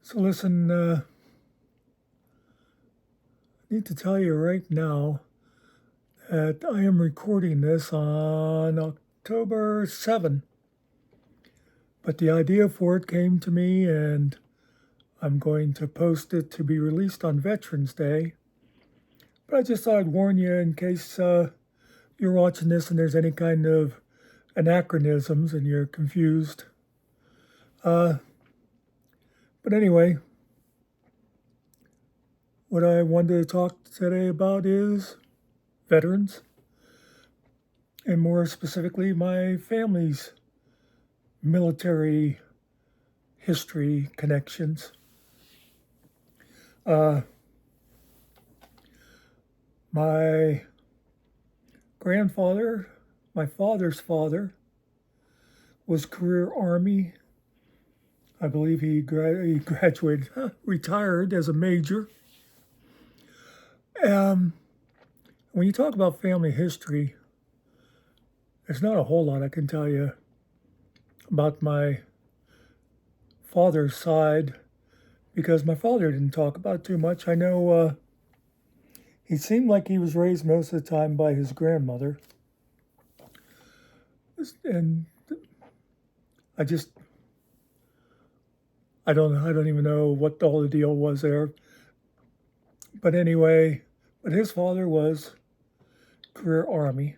So listen, I need to tell you right now that I am recording this on October 7, but the idea for it came to me and I'm going to post it to be released on Veterans Day. But I just thought I'd warn you in case you're watching this and there's any kind of anachronisms and you're confused. Uh, but anyway, what I wanted to talk today about is veterans, and more specifically, my family's military history connections. Uh, my grandfather, my father's father, was career Army. I believe he graduated, retired as a major. When you talk about family history, there's not a whole lot I can tell you about my father's side because my father didn't talk about it too much. I know he seemed like he was raised most of the time by his grandmother. And I just, I don't even know what all the deal was there. But anyway, but his father was career Army.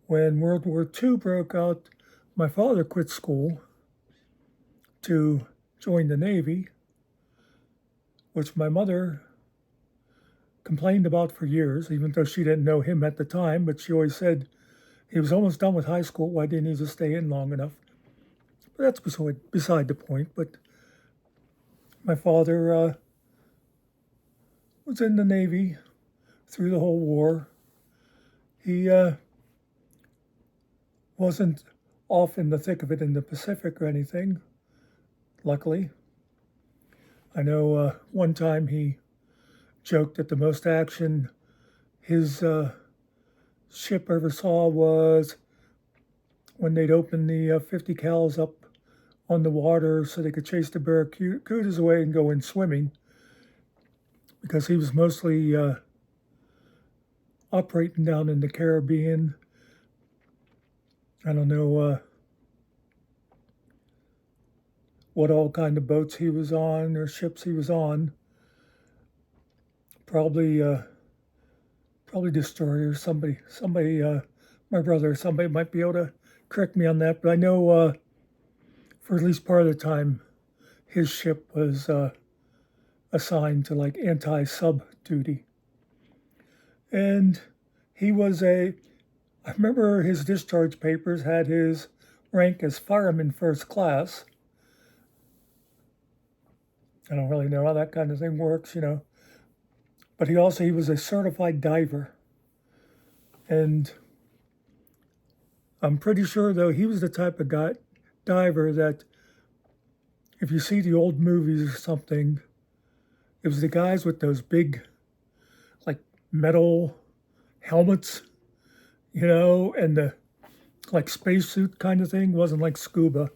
When World War II broke out, my father quit school to join the Navy, which my mother complained about for years, even though she didn't know him at the time, but she always said he was almost done with high school. Why didn't he just stay in long enough? But that's beside the point. But my father was in the Navy through the whole war. He wasn't off in the thick of it in the Pacific or anything, luckily. I know one time he joked that the most action his ship ever saw was when they'd open the 50 cals up on the water so they could chase the barracudas away and go in swimming, because he was mostly operating down in the Caribbean. I don't know what all kind of boats he was on or ships he was on. Probably destroyers. Somebody, my brother, somebody might be able to correct me on that. But I know for at least part of the time, his ship was assigned to like anti-sub duty, and he was I remember his discharge papers had his rank as fireman first class. I don't really know how that kind of thing works, but he was a certified diver. And I'm pretty sure, though, he was the type of diver that if you see the old movies or something, it was the guys with those big, like, metal helmets, and the, like, spacesuit kind of thing. Wasn't like scuba.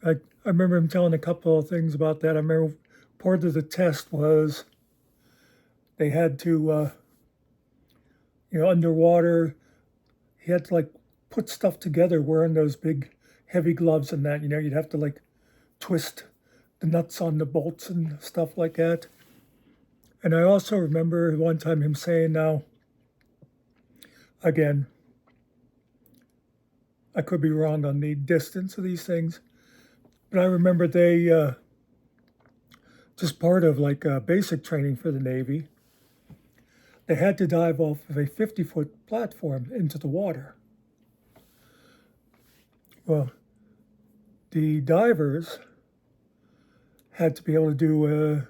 I remember him telling a couple of things about that. I remember part of the test was they had to, underwater, he had to like put stuff together wearing those big heavy gloves and that, you'd have to like twist the nuts on the bolts and stuff like that. And I also remember one time him saying, now, again, I could be wrong on the distance of these things, but I remember they, just part of like basic training for the Navy, they had to dive off of a 50-foot platform into the water. Well, the divers had to be able to do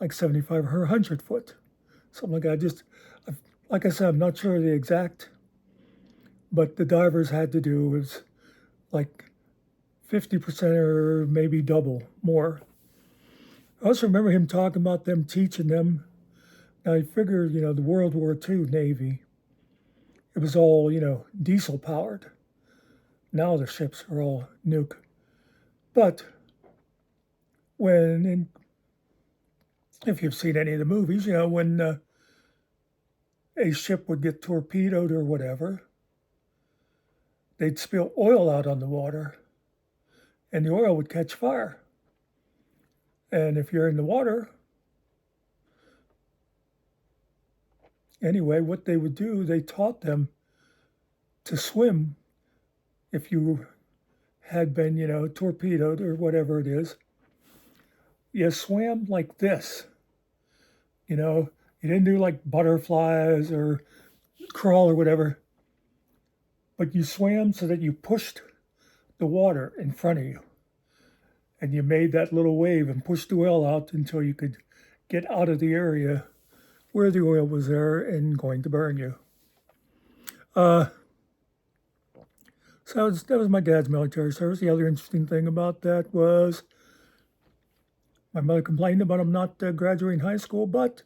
like 75 or 100 foot, something like that. Like I said, I'm not sure the exact, but the divers had to do was like 50% or maybe double more. I also remember him talking about them teaching them. Now you figure, the World War II Navy, it was all, diesel powered. Now the ships are all nuke. But if you've seen any of the movies, when a ship would get torpedoed or whatever, they'd spill oil out on the water, and the oil would catch fire. And if you're in the water, anyway, what they would do, they taught them to swim if you had been, torpedoed or whatever it is. You swam like this. You didn't do like butterflies or crawl or whatever, but you swam so that you pushed the water in front of you. And you made that little wave and pushed the oil out until you could get out of the area where the oil was there and going to burn you. So that was my dad's military service. The other interesting thing about that was my mother complained about him not graduating high school, but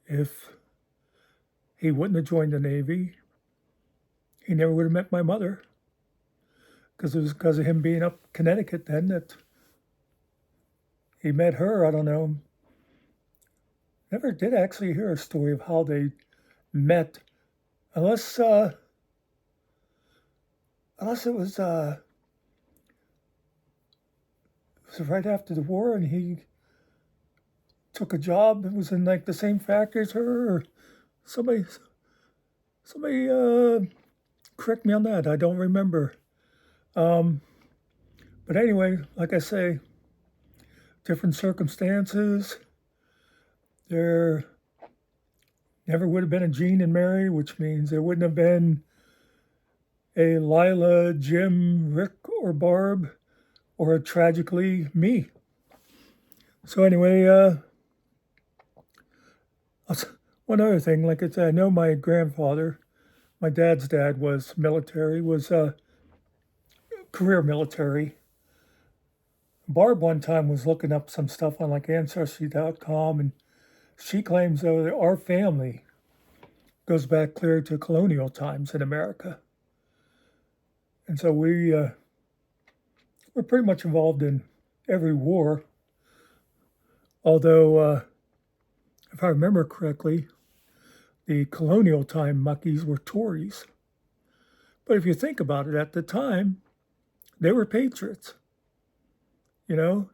if he wouldn't have joined the Navy, he never would have met my mother, because it was because of him being up Connecticut then that he met her. I don't know. Never did actually hear a story of how they met, unless it was right after the war, and he took a job that was in like the same factory as her, or somebody correct me on that. I don't remember. But anyway, like I say, different circumstances. There never would have been a Jean and Mary, which means there wouldn't have been a Lila, Jim, Rick, or Barb, or tragically me. So anyway, one other thing, like I said, I know my grandfather, my dad's dad was military, was career military. Barb one time was looking up some stuff on like Ancestry.com, and she claims that our family goes back clear to colonial times in America. And so we're pretty much involved in every war. Although, if I remember correctly, the colonial time Muckies were Tories. But if you think about it, at the time, they were patriots. The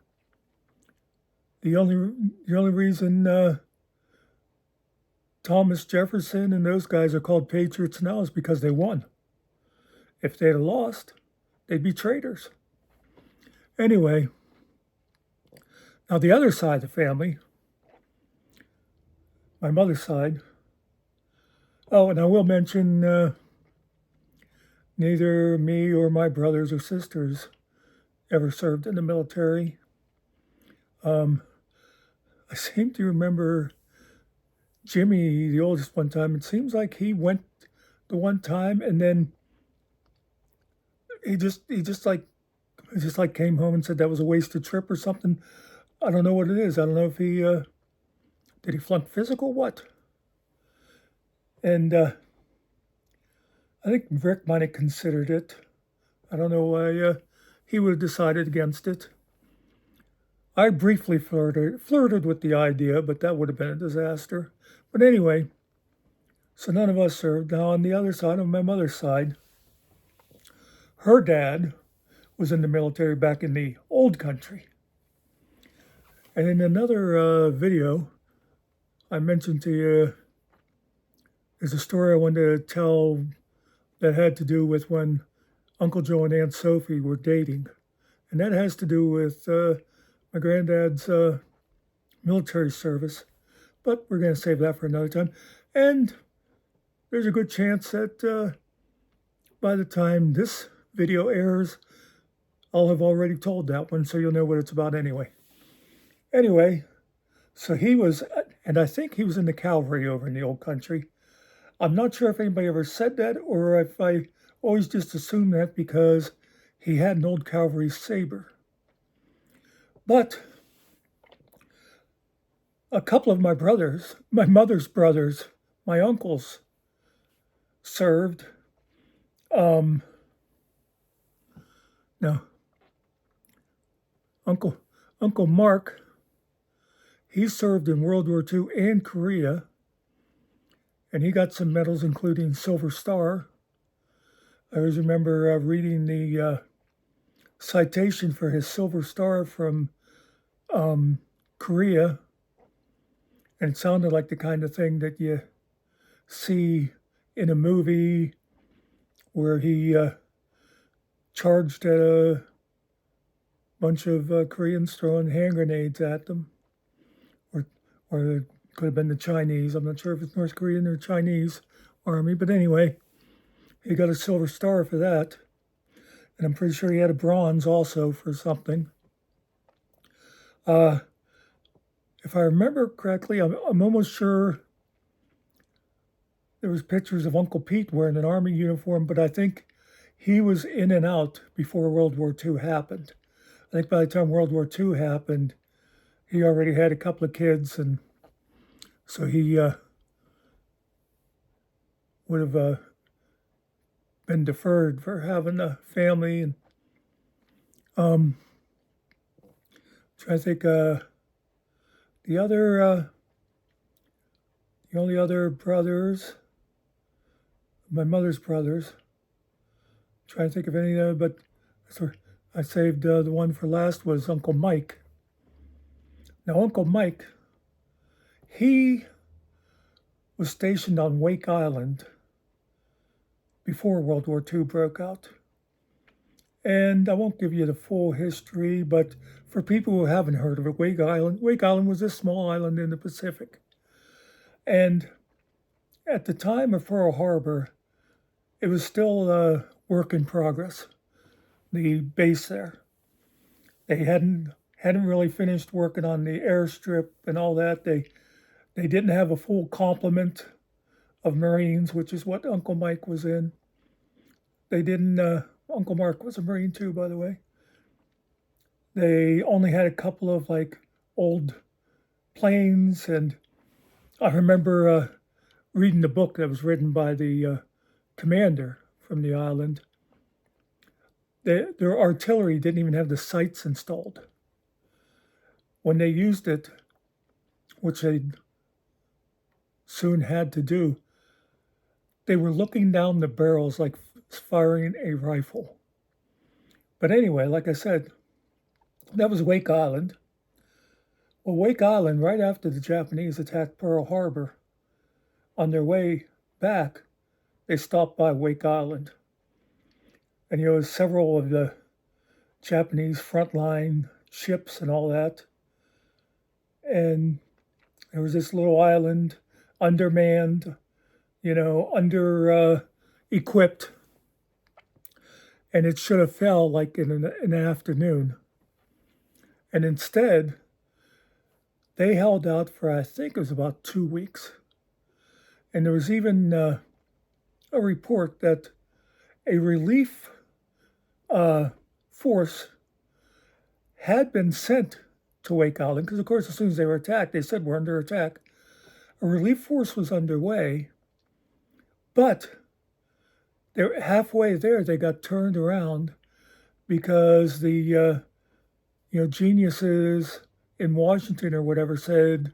only reason Thomas Jefferson and those guys are called patriots now is because they won. If they'd have lost, they'd be traitors. Anyway, now the other side of the family, my mother's side. Oh, and I will mention neither me or my brothers or sisters ever served in the military. I seem to remember Jimmy, the oldest, one time. It seems like he went the one time, and then he just came home and said that was a wasted trip or something. I don't know what it is. I don't know if he did he flunk physical, what? And I think Rick might have considered it. I don't know why he would have decided against it. I briefly flirted with the idea, but that would have been a disaster. But anyway, so none of us served. Now on the other side, on my mother's side, her dad was in the military back in the old country. And in another video, I mentioned to you, there's a story I wanted to tell that had to do with when Uncle Joe and Aunt Sophie were dating. And that has to do with my granddad's military service. But we're going to save that for another time. And there's a good chance that by the time this video airs, I'll have already told that one, so you'll know what it's about anyway. Anyway, so he was, and I think he was in the cavalry over in the old country. I'm not sure if anybody ever said that, or if I always just assumed that because he had an old cavalry saber. But a couple of my brothers, my mother's brothers, my uncles, served. Uncle Uncle Mark, he served in World War II and Korea, and he got some medals, including Silver Star. I always remember reading the citation for his Silver Star from Korea, and it sounded like the kind of thing that you see in a movie where he charged at a bunch of Koreans throwing hand grenades at them, or it could have been the Chinese. I'm not sure if it's North Korean or Chinese army, but anyway, he got a Silver Star for that. And I'm pretty sure he had a bronze also for something. If I remember correctly, I'm almost sure there was pictures of Uncle Pete wearing an army uniform, but I think he was in and out before World War II happened. I think by the time World War II happened, he already had a couple of kids, and so he would have been deferred for having a family. And trying to think, the only other brothers, my mother's brothers. Trying to think of any other, but I saved the one for last was Uncle Mike. Now, Uncle Mike, he was stationed on Wake Island before World War II broke out. And I won't give you the full history, but for people who haven't heard of it, Wake Island was a small island in the Pacific. And at the time of Pearl Harbor, it was still a work in progress, the base there. They hadn't really finished working on the airstrip and all that. They didn't have a full complement of Marines, which is what Uncle Mike was in. They didn't, Uncle Mark was a Marine too, by the way. They only had a couple of like old planes, and I remember reading the book that was written by the commander from the island. Their artillery didn't even have the sights installed. When they used it, which they soon had to do, they were looking down the barrels like firing a rifle. But anyway, like I said, that was Wake Island. Well, Wake Island, right after the Japanese attacked Pearl Harbor, on their way back, they stopped by Wake Island. And several of the Japanese frontline ships and all that. And there was this little island, undermanned, under equipped. And it should have fell like in an afternoon. And instead, they held out for, I think it was about 2 weeks. And there was even a report that a relief force had been sent to Wake Island, because of course, as soon as they were attacked, they said we're under attack. A relief force was underway, but they're halfway there. They got turned around because the geniuses in Washington or whatever said,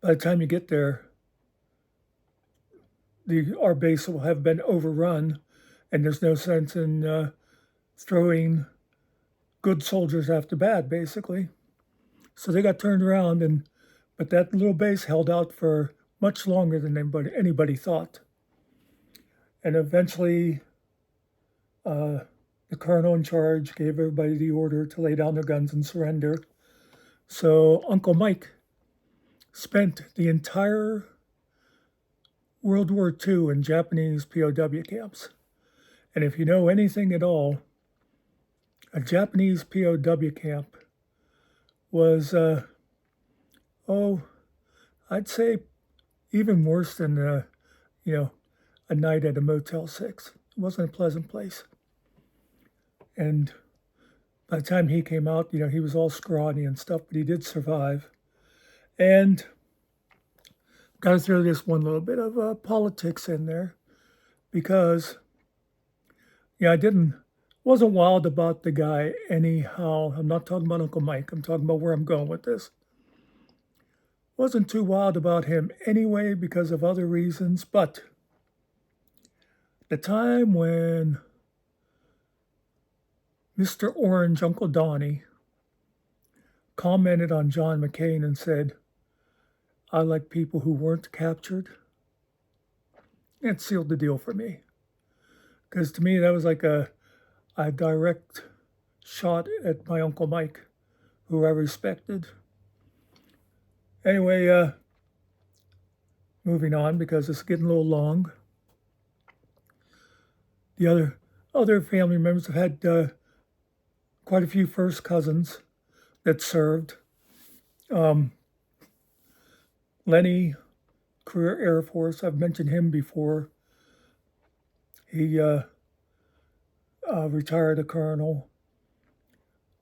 by the time you get there, our base will have been overrun, and there's no sense in throwing good soldiers after bad, basically. So they got turned around, but that little base held out for much longer than anybody thought. And eventually, the colonel in charge gave everybody the order to lay down their guns and surrender. So Uncle Mike spent the entire World War II in Japanese POW camps. And if you know anything at all, a Japanese POW camp was, I'd say even worse than, a night at a Motel 6. It wasn't a pleasant place. And by the time he came out, he was all scrawny and stuff, but he did survive. And got to throw this one little bit of politics in there, because I didn't Wasn't wild about the guy anyhow. I'm not talking about Uncle Mike. I'm talking about where I'm going with this. Wasn't too wild about him anyway because of other reasons, but the time when Mr. Orange, Uncle Donnie, commented on John McCain and said, "I like people who weren't captured," it sealed the deal for me. Because to me, that was like a direct shot at my Uncle Mike, who I respected. Anyway, moving on because it's getting a little long. The other family members have had quite a few first cousins that served. Lenny, career Air Force, I've mentioned him before. He retired a colonel.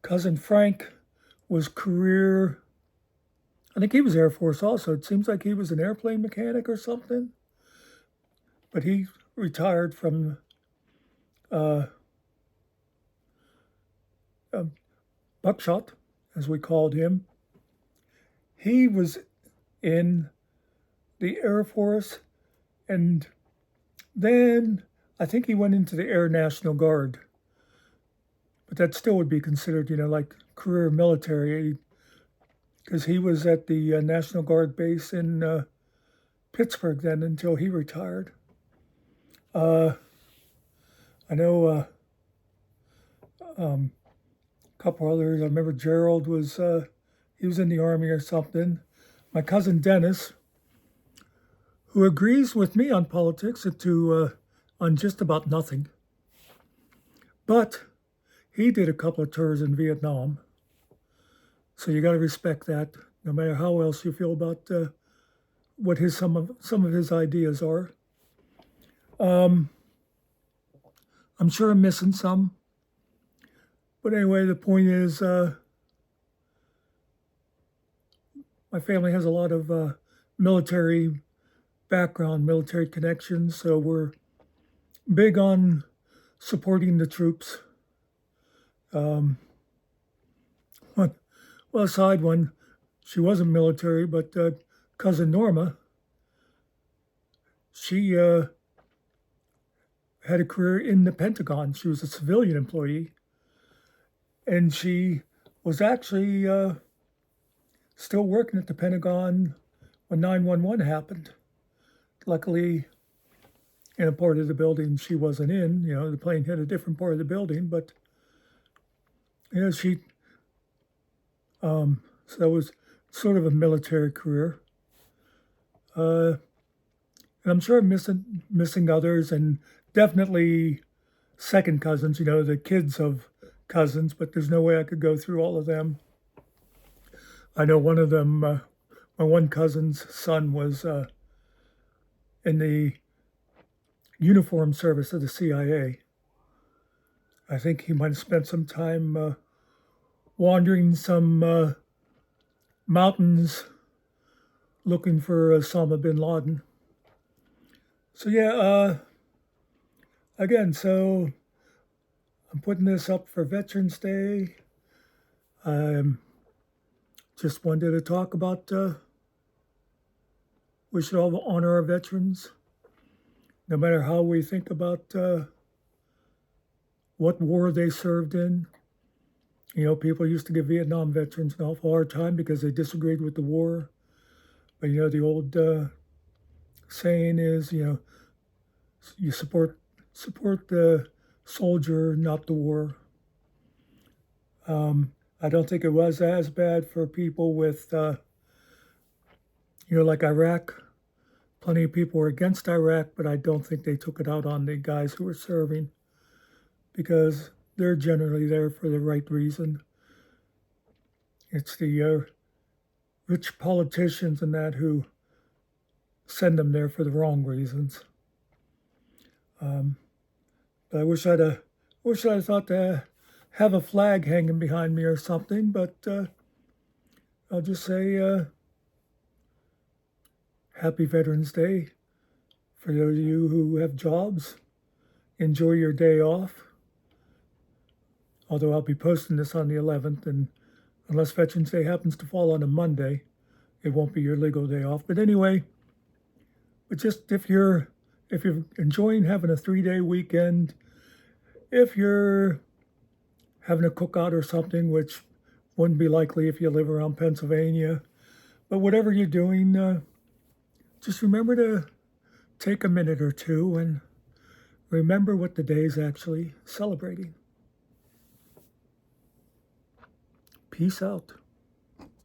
Cousin Frank was career, I think he was Air Force also. It seems like he was an airplane mechanic or something. But he retired from Buckshot, as we called him. He was in the Air Force, and then I think he went into the Air National Guard. But that still would be considered, like career military, because he was at the National Guard base in Pittsburgh then until he retired. I know a couple others. I remember Gerald he was in the Army or something. My cousin Dennis, who agrees with me on politics on just about nothing, but he did a couple of tours in Vietnam. So you got to respect that, no matter how else you feel about what some of his ideas are. I'm sure I'm missing some. But anyway, the point is, my family has a lot of military background, military connections, so we're big on supporting the troops. Aside one, she wasn't military, but cousin Norma, she had a career in the Pentagon. She was a civilian employee, and she was actually still working at the Pentagon when 9/11 happened. Luckily, in a part of the building she wasn't in, the plane hit a different part of the building, but she, so that was sort of a military career. And I'm sure I'm missing others, and definitely second cousins, the kids of cousins, but there's no way I could go through all of them. I know one of them, my one cousin's son was in the uniform service of the CIA. I think he might have spent some time wandering some mountains looking for Osama bin Laden. So again, so I'm putting this up for Veterans Day. Just wanted to talk about we should all honor our veterans, no matter how we think about what war they served in. People used to give Vietnam veterans an awful hard time because they disagreed with the war. But the old saying is, you support the soldier, not the war. I don't think it was as bad for people with, like Iraq. Plenty of people were against Iraq, but I don't think they took it out on the guys who were serving because they're generally there for the right reason. It's the rich politicians and that who send them there for the wrong reasons. But I wish I'd thought to have a flag hanging behind me or something, but I'll just say Happy Veterans Day for those of you who have jobs. Enjoy your day off. although I'll be posting this on the 11th, and unless Veterans Day happens to fall on a Monday, it won't be your legal day off. But anyway, but just if you're enjoying having a 3-day weekend, if you're having a cookout or something, which wouldn't be likely if you live around Pennsylvania, but whatever you're doing, just remember to take a minute or two and remember what the day is actually celebrating. Peace out.